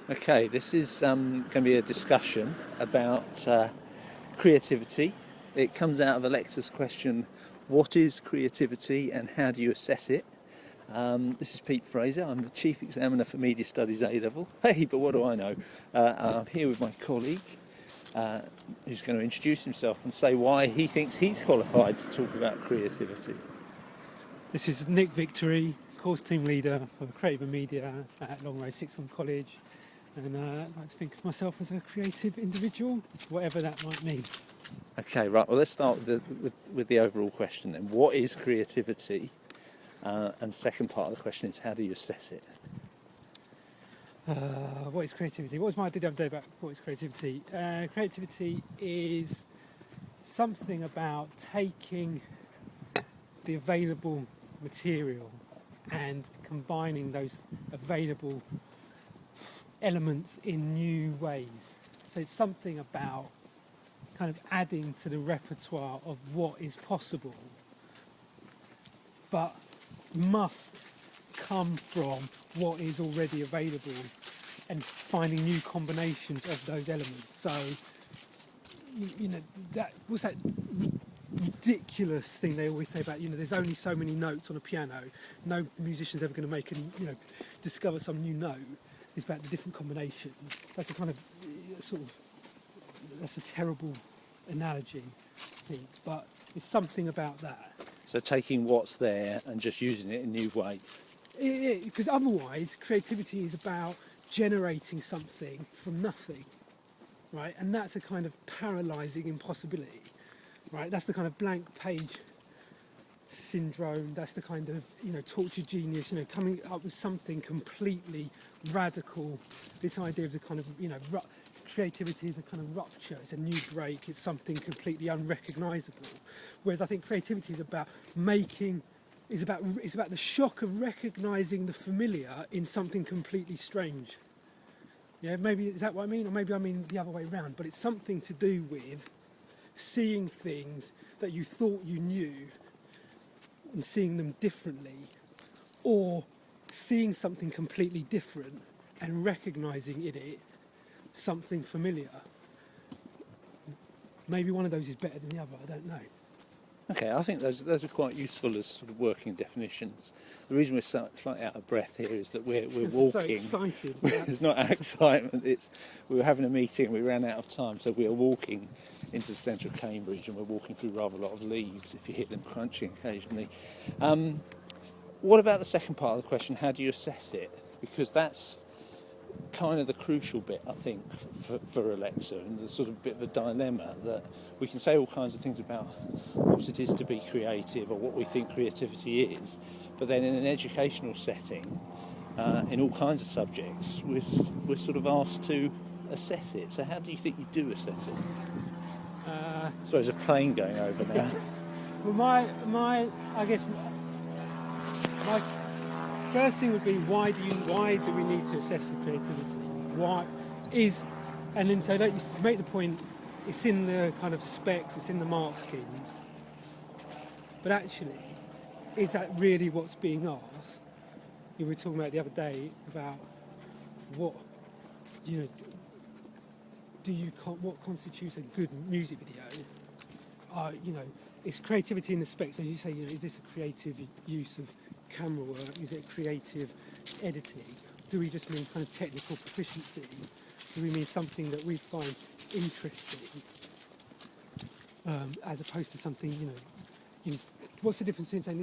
Okay, this is going to be a discussion about creativity. It comes out of Alexa's question, what is creativity and how do you assess it? This is Pete Fraser. I'm the Chief Examiner for Media Studies A-Level. Hey, but what do I know? I'm here with my colleague who's going to introduce himself and say why he thinks he's qualified to talk about creativity. This is Nick Victory, course team leader for Creative and Media at Longrow Sixth Form College, and I like to think of myself as a creative individual, whatever that might mean. Okay, right, well let's start with the overall question then. What is creativity? And second part of the question is how do you assess it? What is creativity? What was my idea the other day about what is creativity? Creativity is something about taking the available material and combining those available elements in new ways. So it's something about kind of adding to the repertoire of what is possible, but must come from what is already available and finding new combinations of those elements. So, you know, that was that ridiculous thing they always say about, there's only so many notes on a piano. No musician's ever going to make and, discover some new note. It's about the different combinations. That's a kind of that's a terrible analogy, Pete, but it's something about that. So taking what's there and just using it in new ways. Because otherwise, creativity is about generating something from nothing, right? And that's a kind of paralysing impossibility, right? That's the kind of blank page syndrome. That's the kind of, tortured genius, coming up with something completely radical. This idea of the kind of, creativity is a kind of rupture. It's a new break. It's something completely unrecognisable. Whereas I think creativity is about it's about the shock of recognising the familiar in something completely strange. Yeah, maybe is that what I mean? Or maybe I mean the other way around. But it's something to do with seeing things that you thought you knew and seeing them differently, or seeing something completely different and recognising in it something familiar. Maybe one of those is better than the other, I don't know. Okay, I think those are quite useful as sort of working definitions. The reason we're slightly out of breath here is that we're walking. So excited. It's not our excitement, we were having a meeting and we ran out of time, so we are walking into the centre of Cambridge and we're walking through rather a lot of leaves if you hit them crunching occasionally. What about the second part of the question, how do you assess it? Because that's kind of the crucial bit, I think, for Alexa, and the sort of bit of a dilemma that we can say all kinds of things about what it is to be creative or what we think creativity is, but then in an educational setting, in all kinds of subjects, we're sort of asked to assess it. So how do you think you do assess it? So there's a plane going over now. Well, my first thing would be why do we need to assess the creativity? And then so you make the point, it's in the kind of specs, it's in the mark schemes, but actually, is that really what's being asked? We were talking about the other day about what what constitutes a good music video. It's creativity in the specs. As you say, is this a creative use of camera work? Is it creative editing? Do we just mean kind of technical proficiency? Do we mean something that we find interesting, as opposed to something, what's the difference between saying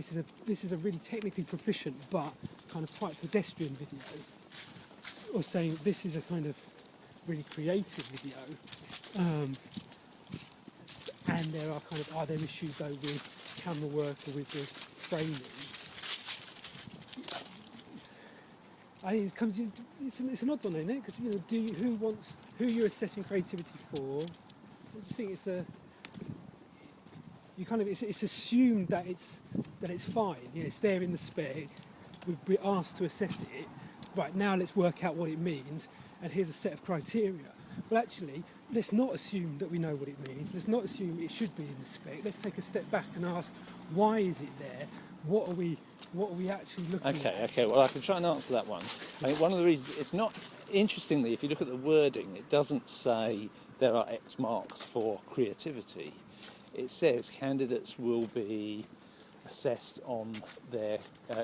this is a really technically proficient but kind of quite pedestrian video, or saying this is a kind of really creative video, and are there issues though with camera work or with the framing? It's an odd one, isn't it? Because who you're assessing creativity for? I just think it's assumed that it's fine. It's there in the spec. We're asked to assess it. Right, now let's work out what it means, and here's a set of criteria. Well, actually, let's not assume that we know what it means. Let's not assume it should be in the spec. Let's take a step back and ask, why is it there? what are we actually looking at? Okay. Well, I can try and answer that one. I think one of the reasons it's not, interestingly, if you look at the wording, it doesn't say there are X marks for creativity. It says candidates will be assessed on their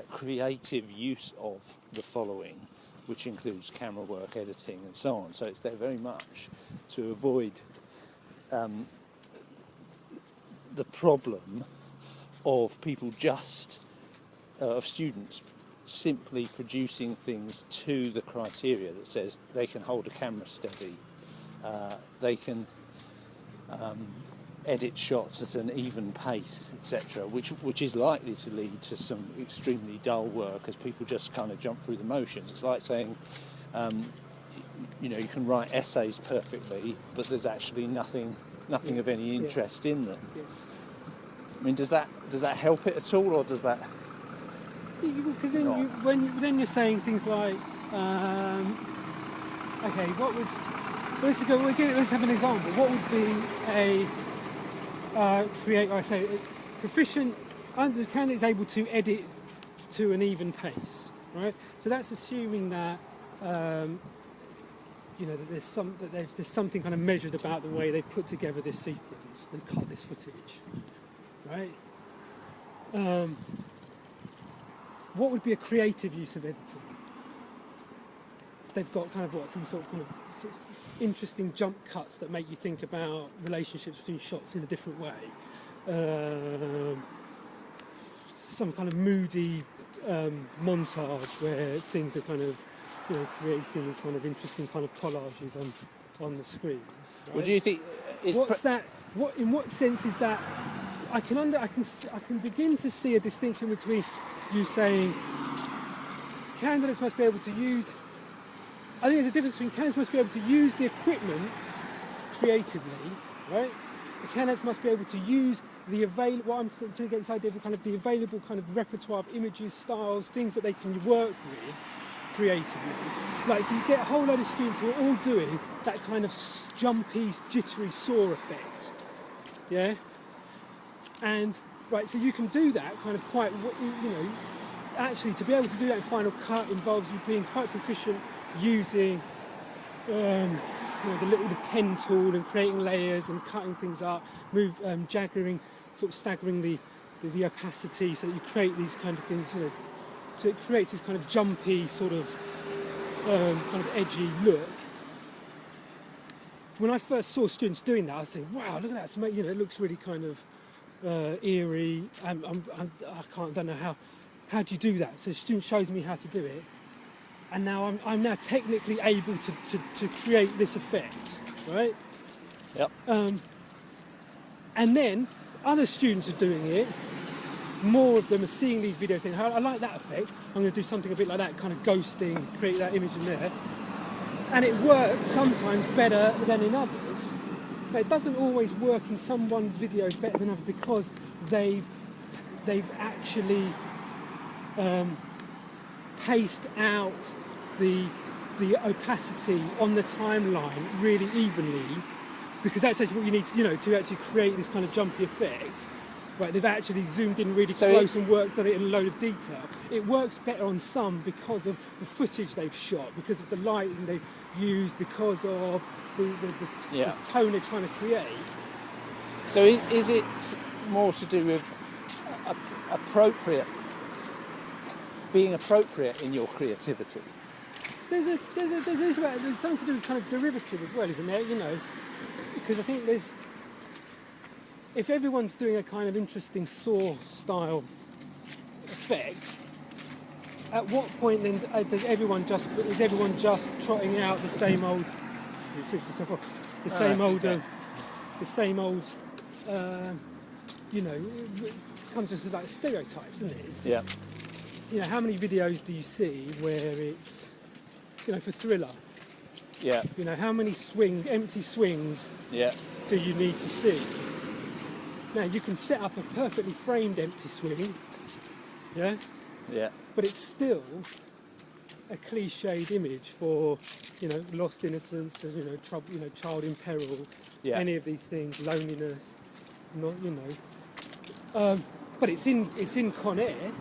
creative use of the following, which includes camera work, editing, and so on. So it's there very much to avoid the problem of people of students simply producing things to the criteria that says they can hold a camera steady, they can edit shots at an even pace, etc., which is likely to lead to some extremely dull work as people just kind of jump through the motions. It's like saying, you can write essays perfectly, but there's actually nothing of any interest in them. Yeah. I mean, does that help it at all, or does that? Because then you're saying things like, okay, what would let's have an example. What would be a proficient? The candidate is able to edit to an even pace, right? So that's assuming that that there's something kind of measured about the way they've put together this sequence and cut this footage, right? What would be a creative use of editing? They've got kind of some sort of interesting jump cuts that make you think about relationships between shots in a different way. Some kind of moody montage where things are kind of creating these kind of interesting kind of collages on the screen. Right? Well, do you think? In what sense is that? I can begin to see a distinction between you saying candidates must be able to use. I think there's a difference between candidates must be able to use the equipment creatively, right? The candidates must be able to use the available. What I'm trying to get this idea of kind of the available kind of repertoire of images, styles, things that they can work with creatively. Like, so you get a whole load of students who are all doing that kind of jumpy, jittery saw effect, yeah. And right, so you can do that kind of quite, actually to be able to do that in Final Cut involves you being quite proficient using the pen tool and creating layers and cutting things up, staggering the opacity so that you create these kind of things, so it creates this kind of jumpy sort of kind of edgy look. When I first saw students doing that, I was saying, wow, look at that, it looks really kind of eerie. I don't know how do you do that? So the student shows me how to do it, and now I'm now technically able to create this effect, right? Yep. And then other students are doing it. More of them are seeing these videos saying, I like that effect, I'm going to do something a bit like that, kind of ghosting, create that image in there. And it works sometimes better than in others. So it doesn't always work in someone's videos better than others because they've actually paced out the opacity on the timeline really evenly, because that's actually what you need to actually create this kind of jumpy effect. Right, they've actually zoomed in really close and worked on it in a load of detail. It works better on some because of the footage they've shot, because of the lighting they've used, because of the tone they're trying to create. So is it more to do with being appropriate in your creativity? There's something to do with kind of derivative as well, isn't there? Because I think if everyone's doing a kind of interesting Saw-style effect, at what point then is everyone just trotting out the same old, comes just like stereotypes, isn't it? It's just, how many videos do you see where it's, for Thriller? Yeah. How many empty swings do you need to see? Now, you can set up a perfectly framed empty swing, yeah? Yeah. But it's still a cliched image for, lost innocence, trouble, child in peril, any of these things, loneliness, not, But it's in Con Air.